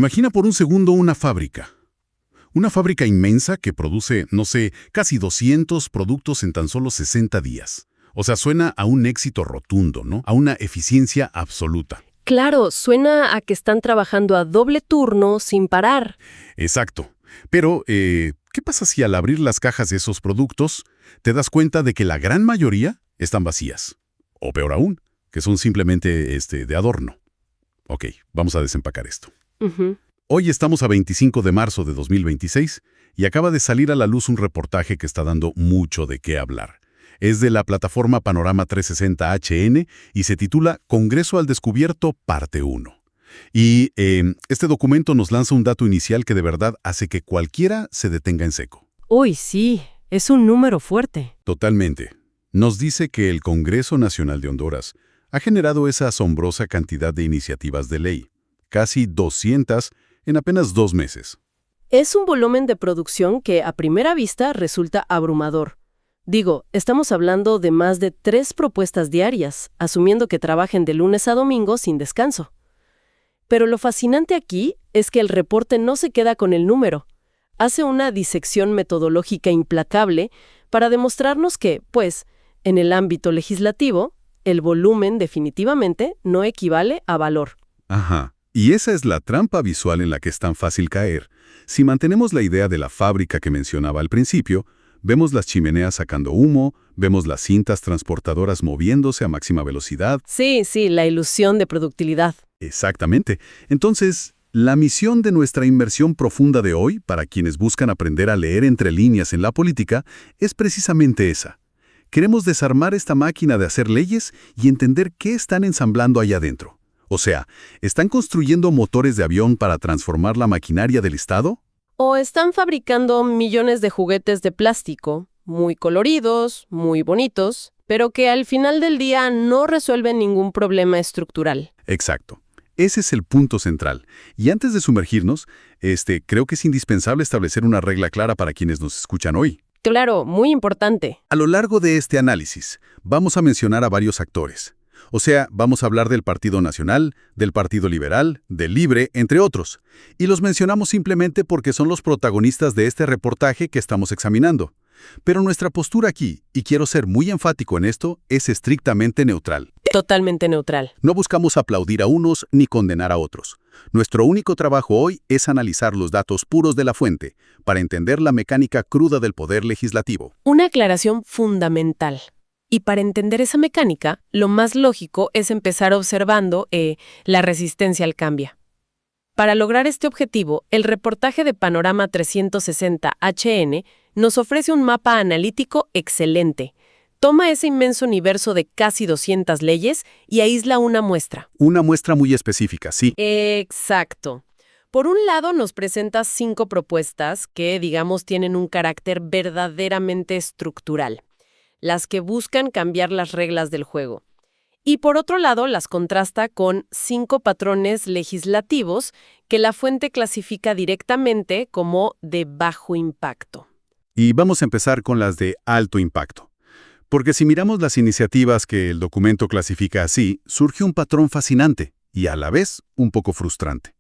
Imagina por un segundo una fábrica. Una fábrica inmensa que produce, no sé, casi 200 productos en tan solo 60 días. O sea, suena a un éxito rotundo, ¿no? A una eficiencia absoluta. Claro, suena a que están trabajando a doble turno sin parar. Exacto. Pero, ¿qué pasa si al abrir las cajas de esos productos te das cuenta de que la gran mayoría están vacías? O peor aún, que son simplemente de adorno. Ok, vamos a desempacar esto. Ujú. Hoy estamos a 25 de marzo de 2026 y acaba de salir a la luz un reportaje que está dando mucho de qué hablar. Es de la plataforma Panorama 360 HN y se titula Congreso al Descubierto, parte 1. Y este documento nos lanza un dato inicial que de verdad hace que cualquiera se detenga en seco. Uy, sí, es un número fuerte. Totalmente. Nos dice que el Congreso Nacional de Honduras ha generado esa asombrosa cantidad de iniciativas de ley, casi 200 en apenas 2 meses. Es un volumen de producción que a primera vista resulta abrumador. Digo, estamos hablando de más de 3 propuestas diarias, asumiendo que trabajen de lunes a domingo sin descanso. Pero lo fascinante aquí es que el reporte no se queda con el número. Hace una disección metodológica implacable para demostrarnos que, pues, en el ámbito legislativo, el volumen definitivamente no equivale a valor. Ajá. Y esa es la trampa visual en la que es tan fácil caer. Si mantenemos la idea de la fábrica que mencionaba al principio, vemos las chimeneas sacando humo, vemos las cintas transportadoras moviéndose a máxima velocidad. Sí, la ilusión de productividad. Exactamente. Entonces, la misión de nuestra inmersión profunda de hoy, para quienes buscan aprender a leer entre líneas en la política, es precisamente esa. Queremos desarmar esta máquina de hacer leyes y entender qué están ensamblando allá adentro. O sea, ¿están construyendo motores de avión para transformar la maquinaria del Estado? O están fabricando millones de juguetes de plástico, muy coloridos, muy bonitos, pero que al final del día no resuelven ningún problema estructural. Exacto. Ese es el punto central. Y antes de sumergirnos, creo que es indispensable establecer una regla clara para quienes nos escuchan hoy. Claro, muy importante. A lo largo de este análisis, vamos a mencionar a varios actores. O sea, vamos a hablar del Partido Nacional, del Partido Liberal, del Libre, entre otros. Y los mencionamos simplemente porque son los protagonistas de este reportaje que estamos examinando. Pero nuestra postura aquí, y quiero ser muy enfático en esto, es estrictamente neutral. Totalmente neutral. No buscamos aplaudir a unos ni condenar a otros. Nuestro único trabajo hoy es analizar los datos puros de la fuente para entender la mecánica cruda del poder legislativo. Una aclaración fundamental. Y para entender esa mecánica, lo más lógico es empezar observando la resistencia al cambio. Para lograr este objetivo, el reportaje de Panorama 360 HN nos ofrece un mapa analítico excelente. Toma ese inmenso universo de casi 200 leyes y aísla una muestra. Una muestra muy específica, sí. Exacto. Por un lado, nos presenta 5 propuestas que, digamos, tienen un carácter verdaderamente estructural, las que buscan cambiar las reglas del juego. Y por otro lado, las contrasta con 5 patrones legislativos que la fuente clasifica directamente como de bajo impacto. Y vamos a empezar con las de alto impacto. Porque si miramos las iniciativas que el documento clasifica así, surge un patrón fascinante y a la vez un poco frustrante.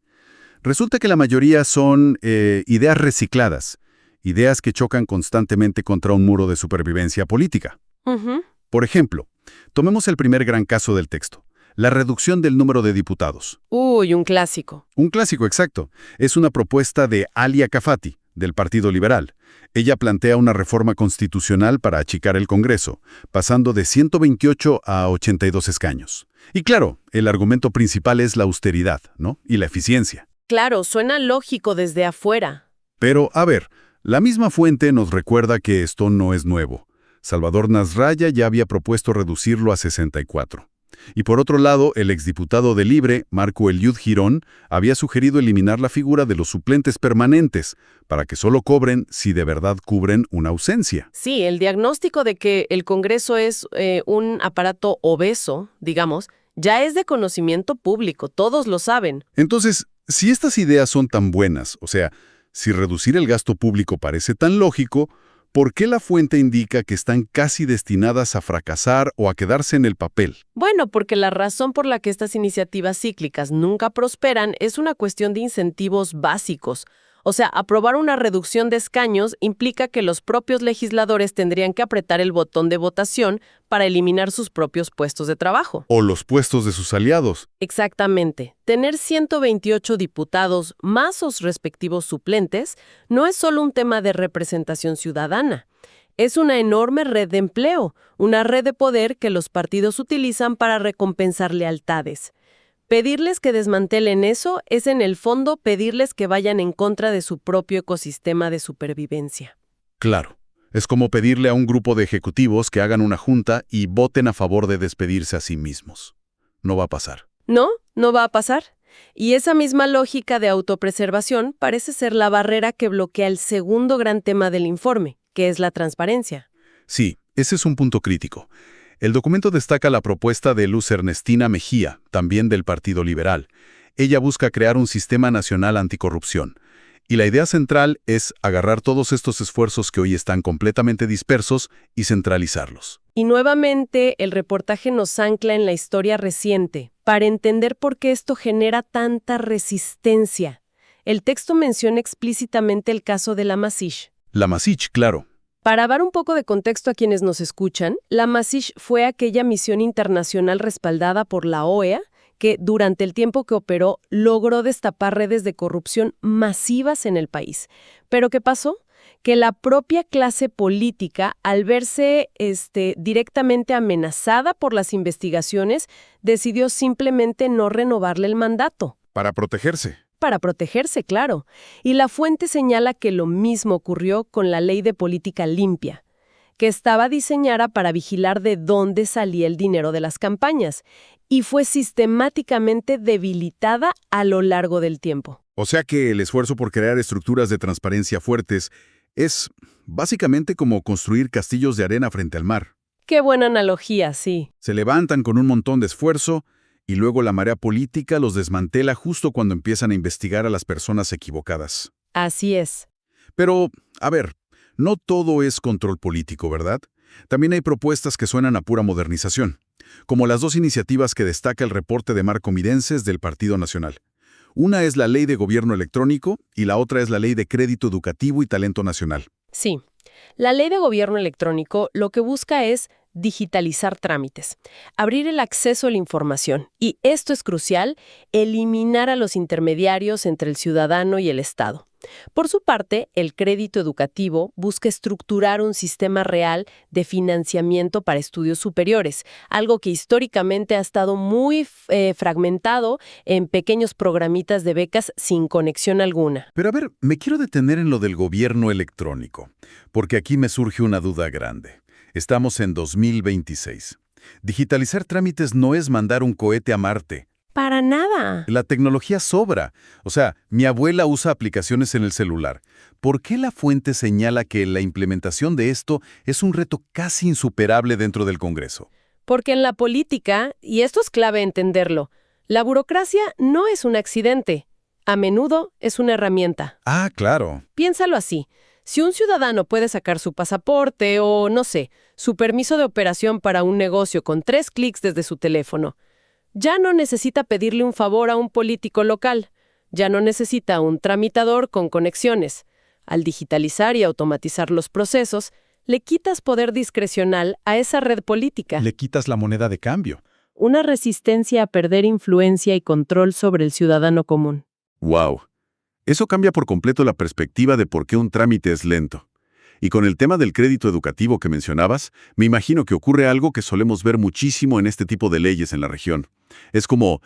Resulta que la mayoría son ideas recicladas, ideas que chocan constantemente contra un muro de supervivencia política. Ujú. Por ejemplo, tomemos el primer gran caso del texto, la reducción del número de diputados. Uy, un clásico. Un clásico exacto. Es una propuesta de Alia Cafati, del Partido Liberal. Ella plantea una reforma constitucional para achicar el Congreso, pasando de 128 a 82 escaños. Y claro, el argumento principal es la austeridad, ¿no? Y la eficiencia. Claro, suena lógico desde afuera. Pero, a ver, la misma fuente nos recuerda que esto no es nuevo. Salvador Nasralla ya había propuesto reducirlo a 64. Y por otro lado, el exdiputado de Libre, Marco Eliud Girón, había sugerido eliminar la figura de los suplentes permanentes para que solo cobren si de verdad cubren una ausencia. Sí, el diagnóstico de que el Congreso es un aparato obeso, digamos, ya es de conocimiento público, todos lo saben. Entonces, si estas ideas son tan buenas, o sea, si reducir el gasto público parece tan lógico, ¿Por qué la fuente indica que están casi destinadas a fracasar o a quedarse en el papel? Bueno, porque la razón por la que estas iniciativas cíclicas nunca prosperan es una cuestión de incentivos básicos. O sea, aprobar una reducción de escaños implica que los propios legisladores tendrían que apretar el botón de votación para eliminar sus propios puestos de trabajo. O los puestos de sus aliados. Exactamente. Tener 128 diputados más sus respectivos suplentes no es solo un tema de representación ciudadana. Es una enorme red de empleo, una red de poder que los partidos utilizan para recompensar lealtades. Pedirles que desmantelen eso es en el fondo pedirles que vayan en contra de su propio ecosistema de supervivencia. Claro. Es como pedirle a un grupo de ejecutivos que hagan una junta y voten a favor de despedirse a sí mismos. No va a pasar. No, no va a pasar. Y esa misma lógica de autopreservación parece ser la barrera que bloquea el segundo gran tema del informe, que es la transparencia. Sí, ese es un punto crítico. El documento destaca la propuesta de Luz Ernestina Mejía, también del Partido Liberal. Ella busca crear un sistema nacional anticorrupción. Y la idea central es agarrar todos estos esfuerzos que hoy están completamente dispersos y centralizarlos. Y nuevamente el reportaje nos ancla en la historia reciente, para entender por qué esto genera tanta resistencia. El texto menciona explícitamente el caso de la Masish. La Masich, claro. Para dar un poco de contexto a quienes nos escuchan, la Masish fue aquella misión internacional respaldada por la OEA que, durante el tiempo que operó, logró destapar redes de corrupción masivas en el país. ¿Pero qué pasó? Que la propia clase política, al verse directamente amenazada por las investigaciones, decidió simplemente no renovarle el mandato. Para protegerse. Para protegerse, claro. Y la fuente señala que lo mismo ocurrió con la Ley de Política Limpia, que estaba diseñada para vigilar de dónde salía el dinero de las campañas, y fue sistemáticamente debilitada a lo largo del tiempo. O sea que el esfuerzo por crear estructuras de transparencia fuertes es básicamente como construir castillos de arena frente al mar. Qué buena analogía, sí. Se levantan con un montón de esfuerzo y luego la marea política los desmantela justo cuando empiezan a investigar a las personas equivocadas. Así es. Pero, a ver, no todo es control político, ¿verdad? También hay propuestas que suenan a pura modernización, como las dos iniciativas que destaca el reporte de Marco Mirenses del Partido Nacional. Una es la Ley de Gobierno Electrónico y la otra es la Ley de Crédito Educativo y Talento Nacional. Sí. La Ley de Gobierno Electrónico lo que busca es digitalizar trámites, abrir el acceso a la información y, esto es crucial, eliminar a los intermediarios entre el ciudadano y el Estado. Por su parte, el crédito educativo busca estructurar un sistema real de financiamiento para estudios superiores, algo que históricamente ha estado muy fragmentado en pequeños programitas de becas sin conexión alguna. Pero a ver, me quiero detener en lo del gobierno electrónico, porque aquí me surge una duda grande. Estamos en 2026. Digitalizar trámites no es mandar un cohete a Marte. Para nada. La tecnología sobra. O sea, mi abuela usa aplicaciones en el celular. ¿Por qué la fuente señala que la implementación de esto es un reto casi insuperable dentro del Congreso? Porque en la política, y esto es clave entenderlo, la burocracia no es un accidente. A menudo es una herramienta. Ah, claro. Piénsalo así. Si un ciudadano puede sacar su pasaporte o, no sé, su permiso de operación para un negocio con 3 clics desde su teléfono, ya no necesita pedirle un favor a un político local, ya no necesita un tramitador con conexiones. Al digitalizar y automatizar los procesos, le quitas poder discrecional a esa red política. Le quitas la moneda de cambio. Una resistencia a perder influencia y control sobre el ciudadano común. ¡Wow! Eso cambia por completo la perspectiva de por qué un trámite es lento. Y con el tema del crédito educativo que mencionabas, me imagino que ocurre algo que solemos ver muchísimo en este tipo de leyes en la región. Es como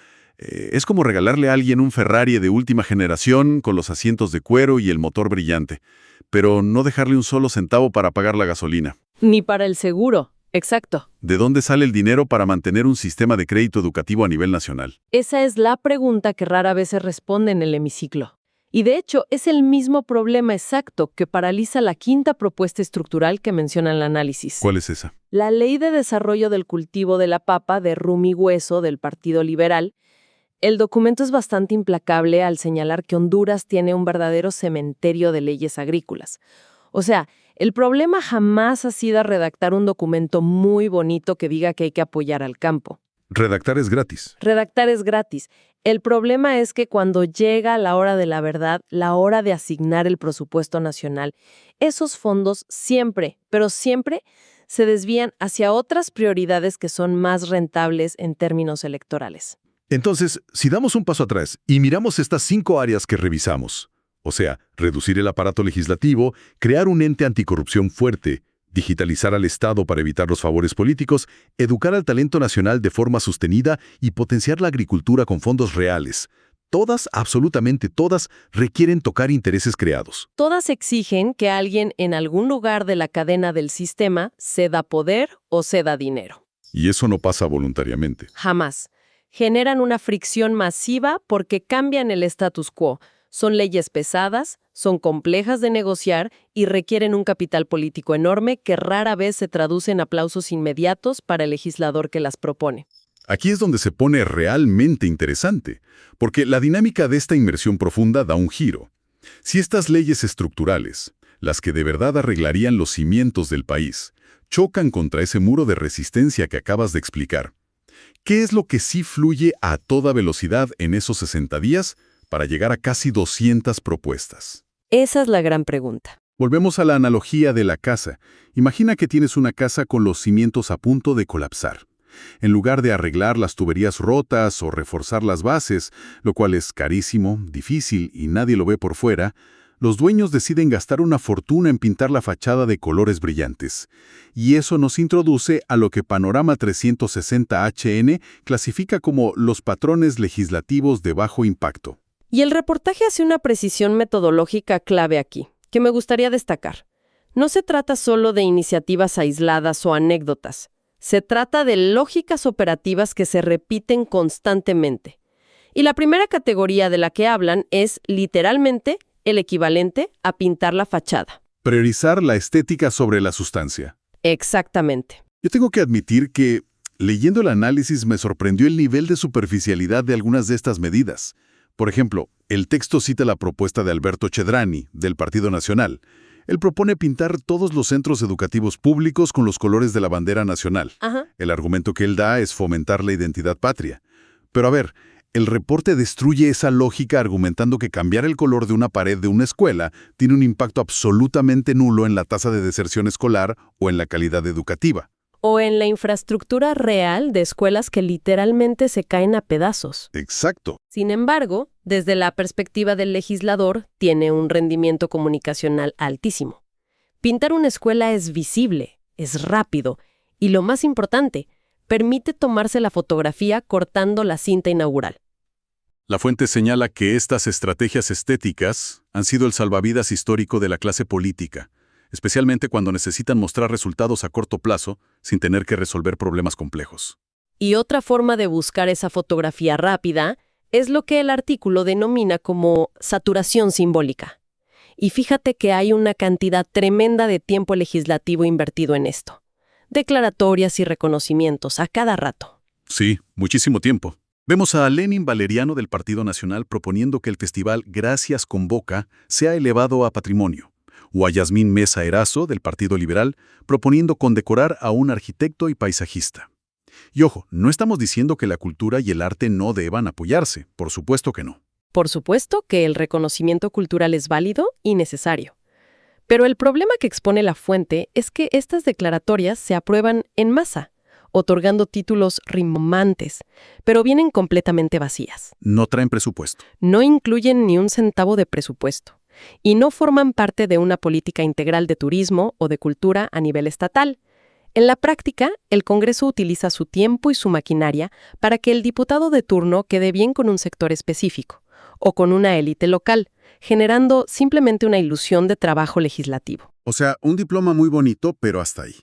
regalarle a alguien un Ferrari de última generación con los asientos de cuero y el motor brillante, pero no dejarle un solo centavo para pagar la gasolina. Ni para el seguro. Exacto. ¿De dónde sale el dinero para mantener un sistema de crédito educativo a nivel nacional? Esa es la pregunta que rara vez se responde en el hemiciclo. Y de hecho, es el mismo problema exacto que paraliza la quinta propuesta estructural que menciona el análisis. ¿Cuál es esa? La Ley de Desarrollo del Cultivo de la Papa de Rumi Hueso del Partido Liberal. El documento es bastante implacable al señalar que Honduras tiene un verdadero cementerio de leyes agrícolas. O sea, El problema jamás ha sido redactar un documento muy bonito que diga que hay que apoyar al campo. Redactar es gratis. Redactar es gratis. El problema es que cuando llega la hora de la verdad, la hora de asignar el presupuesto nacional, esos fondos siempre, pero siempre, se desvían hacia otras prioridades que son más rentables en términos electorales. Entonces, si damos un paso atrás y miramos estas 5 áreas que revisamos, o sea, reducir el aparato legislativo, crear un ente anticorrupción fuerte, digitalizar al Estado para evitar los favores políticos, educar al talento nacional de forma sostenida y potenciar la agricultura con fondos reales. Todas, absolutamente todas, requieren tocar intereses creados. Todas exigen que alguien en algún lugar de la cadena del sistema ceda poder o ceda dinero. Y eso no pasa voluntariamente. Jamás. Generan una fricción masiva porque cambian el status quo. Son leyes pesadas, son complejas de negociar y requieren un capital político enorme que rara vez se traduce en aplausos inmediatos para el legislador que las propone. Aquí es donde se pone realmente interesante, porque la dinámica de esta inmersión profunda da un giro. Si estas leyes estructurales, las que de verdad arreglarían los cimientos del país, chocan contra ese muro de resistencia que acabas de explicar, ¿qué es lo que sí fluye a toda velocidad en esos 60 días para llegar a casi 200 propuestas? Esa es la gran pregunta. Volvemos a la analogía de la casa. Imagina que tienes una casa con los cimientos a punto de colapsar. En lugar de arreglar las tuberías rotas o reforzar las bases, lo cual es carísimo, difícil y nadie lo ve por fuera, los dueños deciden gastar una fortuna en pintar la fachada de colores brillantes. Y eso nos introduce a lo que Panorama 360 HN clasifica como los patrones legislativos de bajo impacto. Y el reportaje hace una precisión metodológica clave aquí, que me gustaría destacar. No se trata solo de iniciativas aisladas o anécdotas. Se trata de lógicas operativas que se repiten constantemente. Y la primera categoría de la que hablan es, literalmente, el equivalente a pintar la fachada. Priorizar la estética sobre la sustancia. Exactamente. Yo tengo que admitir que, leyendo el análisis, me sorprendió el nivel de superficialidad de algunas de estas medidas. Por ejemplo, el texto cita la propuesta de Alberto Chedrani, del Partido Nacional. Él propone pintar todos los centros educativos públicos con los colores de la bandera nacional. Ajá. El argumento que él da es fomentar la identidad patria. Pero a ver, el reporte destruye esa lógica argumentando que cambiar el color de una pared de una escuela tiene un impacto absolutamente nulo en la tasa de deserción escolar o en la calidad educativa. O en la infraestructura real de escuelas que literalmente se caen a pedazos. Exacto. Sin embargo, desde la perspectiva del legislador, tiene un rendimiento comunicacional altísimo. Pintar una escuela es visible, es rápido y, lo más importante, permite tomarse la fotografía cortando la cinta inaugural. La fuente señala que estas estrategias estéticas han sido el salvavidas histórico de la clase política, especialmente cuando necesitan mostrar resultados a corto plazo sin tener que resolver problemas complejos. Y otra forma de buscar esa fotografía rápida es lo que el artículo denomina como saturación simbólica. Y fíjate que hay una cantidad tremenda de tiempo legislativo invertido en esto. Declaratorias y reconocimientos a cada rato. Sí, muchísimo tiempo. Vemos a Lenin Valeriano del Partido Nacional proponiendo que el festival Gracias Convoca sea elevado a patrimonio, o a Yasmín Mesa Erazo del Partido Liberal proponiendo condecorar a un arquitecto y paisajista. Y ojo, no estamos diciendo que la cultura y el arte no deban apoyarse, por supuesto que no. Por supuesto que el reconocimiento cultural es válido y necesario. Pero el problema que expone la fuente es que estas declaratorias se aprueban en masa, otorgando títulos rimbombantes, pero vienen completamente vacías. No traen presupuesto. No incluyen ni un centavo de presupuesto y no forman parte de una política integral de turismo o de cultura a nivel estatal. En la práctica, el Congreso utiliza su tiempo y su maquinaria para que el diputado de turno quede bien con un sector específico o con una élite local, generando simplemente una ilusión de trabajo legislativo. O sea, un diploma muy bonito, pero hasta ahí.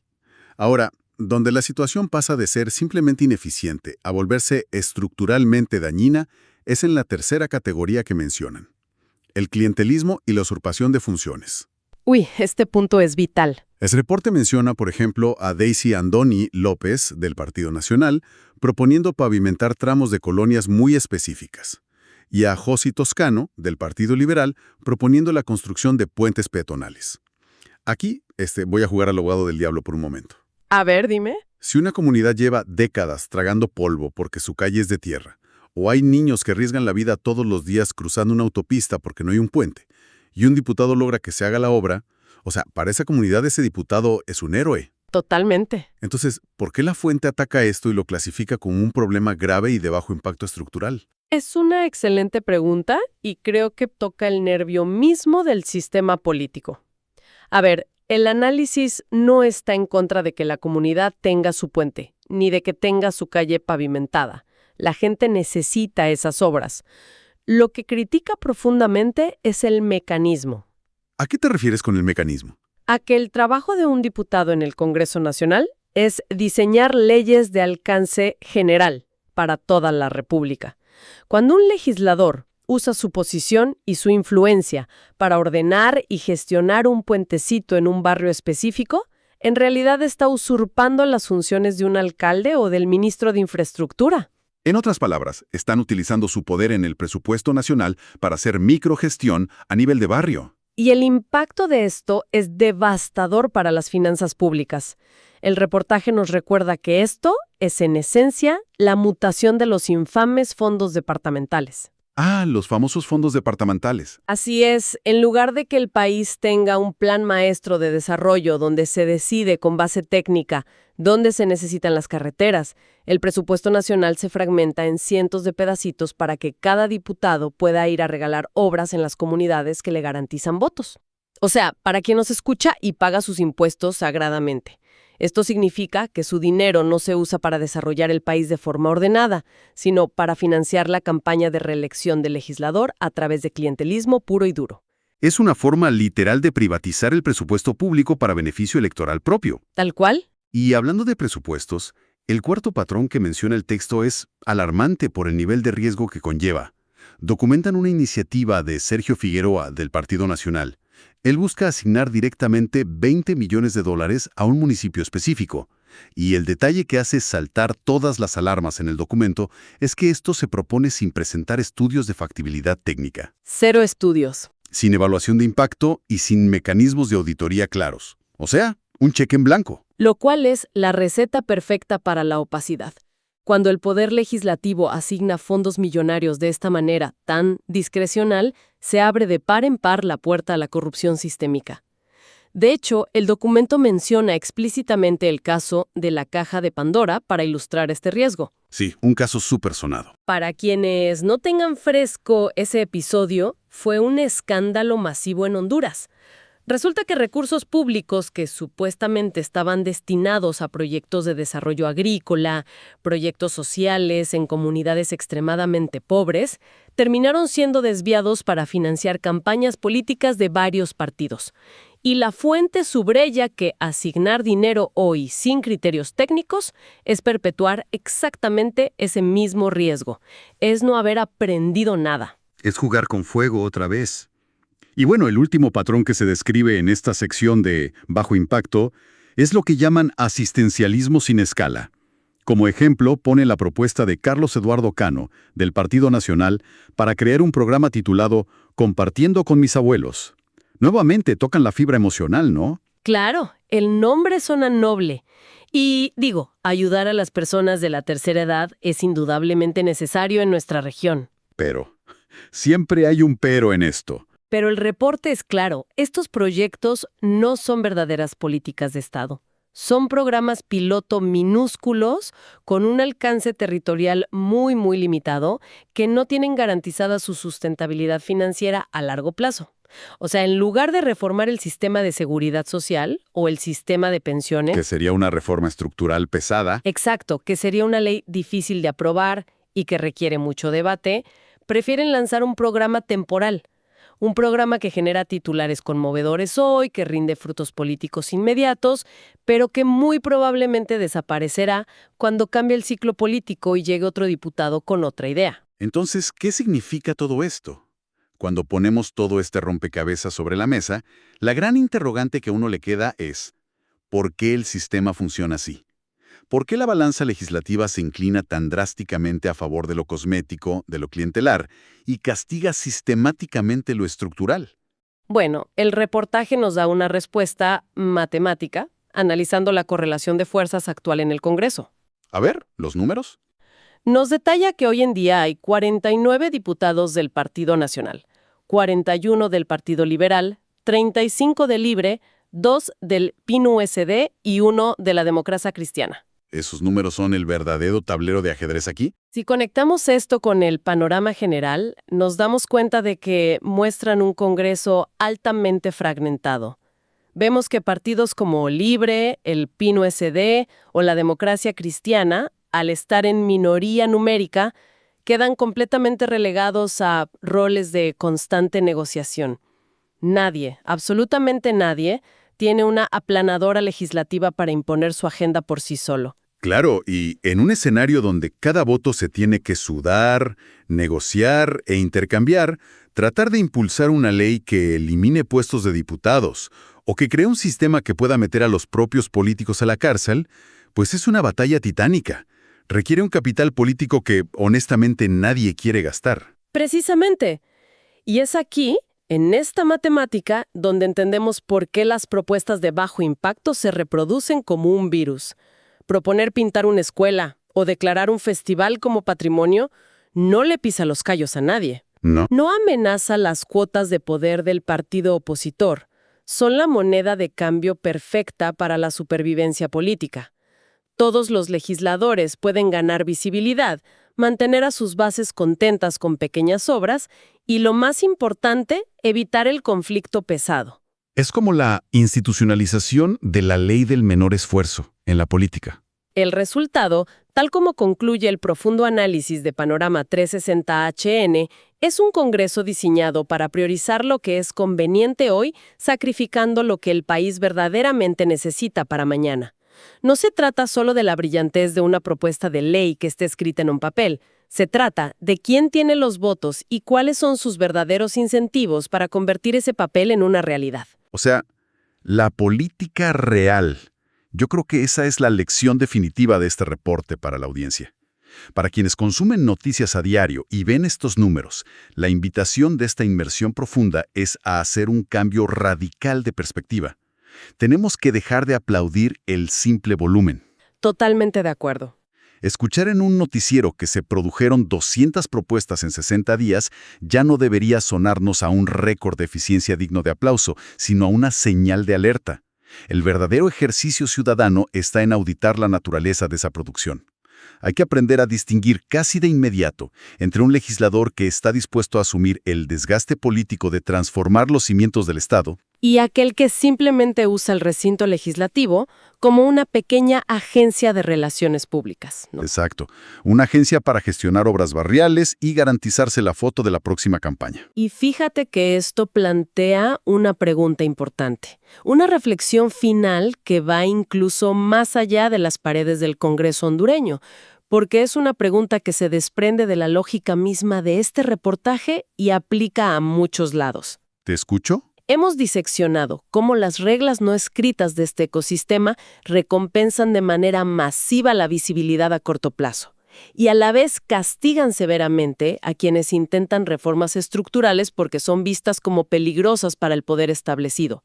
Ahora, donde la situación pasa de ser simplemente ineficiente a volverse estructuralmente dañina, es en la tercera categoría que mencionan: el clientelismo y la usurpación de funciones. Uy, este punto es vital. El reporte menciona, por ejemplo, a Daisy Andoni López, del Partido Nacional, proponiendo pavimentar tramos de colonias muy específicas, y a Josi Toscano, del Partido Liberal, proponiendo la construcción de puentes peatonales. Aquí, voy a jugar al abogado del diablo por un momento. A ver, dime. Si una comunidad lleva décadas tragando polvo porque su calle es de tierra, o hay niños que arriesgan la vida todos los días cruzando una autopista porque no hay un puente, y un diputado logra que se haga la obra, o sea, para esa comunidad ese diputado es un héroe. Totalmente. Entonces, ¿por qué la fuente ataca esto y lo clasifica como un problema grave y de bajo impacto estructural? Es una excelente pregunta y creo que toca el nervio mismo del sistema político. A ver, el análisis no está en contra de que la comunidad tenga su puente, ni de que tenga su calle pavimentada. La gente necesita esas obras. Lo que critica profundamente es el mecanismo. ¿A qué te refieres con el mecanismo? A que el trabajo de un diputado en el Congreso Nacional es diseñar leyes de alcance general para toda la República. Cuando un legislador usa su posición y su influencia para ordenar y gestionar un puentecito en un barrio específico, en realidad está usurpando las funciones de un alcalde o del ministro de Infraestructura. En otras palabras, están utilizando su poder en el presupuesto nacional para hacer microgestión a nivel de barrio. Y el impacto de esto es devastador para las finanzas públicas. El reportaje nos recuerda que esto es, en esencia, la mutación de los infames fondos departamentales. Ah, los famosos fondos departamentales. Así es, en lugar de que el país tenga un plan maestro de desarrollo donde se decide con base técnica dónde se necesitan las carreteras, el presupuesto nacional se fragmenta en cientos de pedacitos para que cada diputado pueda ir a regalar obras en las comunidades que le garantizan votos. O sea, para quien nos escucha y paga sus impuestos sagradamente. Esto significa que su dinero no se usa para desarrollar el país de forma ordenada, sino para financiar la campaña de reelección del legislador a través de clientelismo puro y duro. Es una forma literal de privatizar el presupuesto público para beneficio electoral propio. ¿Tal cual? Y hablando de presupuestos, el cuarto patrón que menciona el texto es alarmante por el nivel de riesgo que conlleva. Documentan una iniciativa de Sergio Figueroa, del Partido Nacional. Él busca asignar directamente $20 millones a un municipio específico. Y el detalle que hace saltar todas las alarmas en el documento es que esto se propone sin presentar estudios de factibilidad técnica. Cero estudios. Sin evaluación de impacto y sin mecanismos de auditoría claros. O sea, un cheque en blanco. Lo cual es la receta perfecta para la opacidad. Cuando el Poder Legislativo asigna fondos millonarios de esta manera tan discrecional, se abre de par en par la puerta a la corrupción sistémica. De hecho, el documento menciona explícitamente el caso de la caja de Pandora para ilustrar este riesgo. Sí, un caso súper sonado. Para quienes no tengan fresco ese episodio, fue un escándalo masivo en Honduras. Resulta que recursos públicos que supuestamente estaban destinados a proyectos de desarrollo agrícola, proyectos sociales en comunidades extremadamente pobres, terminaron siendo desviados para financiar campañas políticas de varios partidos. Y la fuente subraya que asignar dinero hoy sin criterios técnicos es perpetuar exactamente ese mismo riesgo. Es no haber aprendido nada. Es jugar con fuego otra vez. Y bueno, el último patrón que se describe en esta sección de bajo impacto es lo que llaman asistencialismo sin escala. Como ejemplo, pone la propuesta de Carlos Eduardo Cano, del Partido Nacional, para crear un programa titulado Compartiendo con mis abuelos. Nuevamente tocan la fibra emocional, ¿no? Claro, el nombre suena noble. Y digo, ayudar a las personas de la tercera edad es indudablemente necesario en nuestra región. Pero, siempre hay un pero en esto. Pero el reporte es claro, estos proyectos no son verdaderas políticas de Estado. Son programas piloto minúsculos con un alcance territorial muy, muy limitado que no tienen garantizada su sustentabilidad financiera a largo plazo. O sea, en lugar de reformar el sistema de seguridad social o el sistema de pensiones... Que sería una reforma estructural pesada. Exacto, que sería una ley difícil de aprobar y que requiere mucho debate, prefieren lanzar un programa temporal. Un programa que genera titulares conmovedores hoy, que rinde frutos políticos inmediatos, pero que muy probablemente desaparecerá cuando cambie el ciclo político y llegue otro diputado con otra idea. Entonces, ¿qué significa todo esto? Cuando ponemos todo este rompecabezas sobre la mesa, la gran interrogante que a uno le queda es, ¿por qué el sistema funciona así? ¿Por qué la balanza legislativa se inclina tan drásticamente a favor de lo cosmético, de lo clientelar, y castiga sistemáticamente lo estructural? Bueno, el reportaje nos da una respuesta matemática, analizando la correlación de fuerzas actual en el Congreso. A ver, ¿los números? Nos detalla que hoy en día hay 49 diputados del Partido Nacional, 41 del Partido Liberal, 35 del Libre, 2 del PIN-USD y 1 de la Democracia Cristiana. ¿Esos números son el verdadero tablero de ajedrez aquí? Si conectamos esto con el panorama general, nos damos cuenta de que muestran un Congreso altamente fragmentado. Vemos que partidos como Libre, el PIN-USD o la Democracia Cristiana, al estar en minoría numérica, quedan completamente relegados a roles de constante negociación. Nadie, absolutamente nadie, tiene una aplanadora legislativa para imponer su agenda por sí solo. Claro, y en un escenario donde cada voto se tiene que sudar, negociar e intercambiar, tratar de impulsar una ley que elimine puestos de diputados o que cree un sistema que pueda meter a los propios políticos a la cárcel, pues es una batalla titánica. Requiere un capital político que, honestamente, nadie quiere gastar. Precisamente. Y es aquí, en esta matemática, donde entendemos por qué las propuestas de bajo impacto se reproducen como un virus. Proponer pintar una escuela o declarar un festival como patrimonio no le pisa los callos a nadie. No. No amenaza las cuotas de poder del partido opositor. Son la moneda de cambio perfecta para la supervivencia política. Todos los legisladores pueden ganar visibilidad, mantener a sus bases contentas con pequeñas obras y, lo más importante, evitar el conflicto pesado. Es como la institucionalización de la ley del menor esfuerzo en la política. El resultado, tal como concluye el profundo análisis de Panorama 360HN, es un Congreso diseñado para priorizar lo que es conveniente hoy, sacrificando lo que el país verdaderamente necesita para mañana. No se trata solo de la brillantez de una propuesta de ley que esté escrita en un papel. Se trata de quién tiene los votos y cuáles son sus verdaderos incentivos para convertir ese papel en una realidad. O sea, la política real. Yo creo que esa es la lección definitiva de este reporte para la audiencia. Para quienes consumen noticias a diario y ven estos números, la invitación de esta inmersión profunda es a hacer un cambio radical de perspectiva. Tenemos que dejar de aplaudir el simple volumen. Totalmente de acuerdo. Escuchar en un noticiero que se produjeron 200 propuestas en 60 días ya no debería sonarnos a un récord de eficiencia digno de aplauso, sino a una señal de alerta. El verdadero ejercicio ciudadano está en auditar la naturaleza de esa producción. Hay que aprender a distinguir casi de inmediato entre un legislador que está dispuesto a asumir el desgaste político de transformar los cimientos del Estado Y aquel que simplemente usa el recinto legislativo como una pequeña agencia de relaciones públicas, ¿no? Exacto. Una agencia para gestionar obras barriales y garantizarse la foto de la próxima campaña. Y fíjate que esto plantea una pregunta importante, una reflexión final que va incluso más allá de las paredes del Congreso hondureño, porque es una pregunta que se desprende de la lógica misma de este reportaje y aplica a muchos lados. ¿Te escucho? Hemos diseccionado cómo las reglas no escritas de este ecosistema recompensan de manera masiva la visibilidad a corto plazo y a la vez castigan severamente a quienes intentan reformas estructurales porque son vistas como peligrosas para el poder establecido.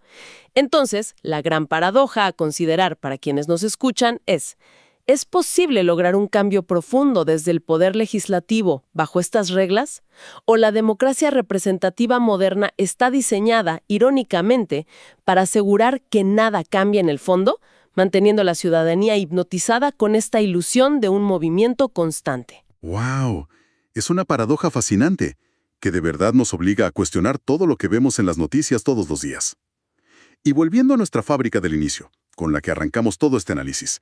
Entonces, la gran paradoja a considerar para quienes nos escuchan ¿es posible lograr un cambio profundo desde el poder legislativo bajo estas reglas? ¿O la democracia representativa moderna está diseñada, irónicamente, para asegurar que nada cambie en el fondo, manteniendo a la ciudadanía hipnotizada con esta ilusión de un movimiento constante? ¡Wow! Es una paradoja fascinante, que de verdad nos obliga a cuestionar todo lo que vemos en las noticias todos los días. Y volviendo a nuestra fábrica del inicio, con la que arrancamos todo este análisis,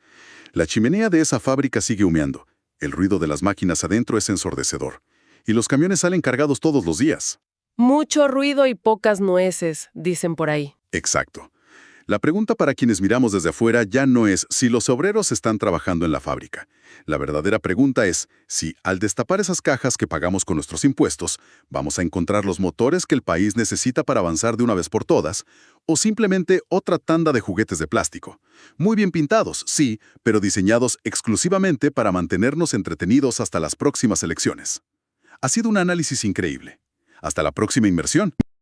la chimenea de esa fábrica sigue humeando, el ruido de las máquinas adentro es ensordecedor, y los camiones salen cargados todos los días. Mucho ruido y pocas nueces, dicen por ahí. Exacto. La pregunta para quienes miramos desde afuera ya no es si los obreros están trabajando en la fábrica. La verdadera pregunta es si, al destapar esas cajas que pagamos con nuestros impuestos, vamos a encontrar los motores que el país necesita para avanzar de una vez por todas, o simplemente otra tanda de juguetes de plástico. Muy bien pintados, sí, pero diseñados exclusivamente para mantenernos entretenidos hasta las próximas elecciones. Ha sido un análisis increíble. Hasta la próxima inmersión.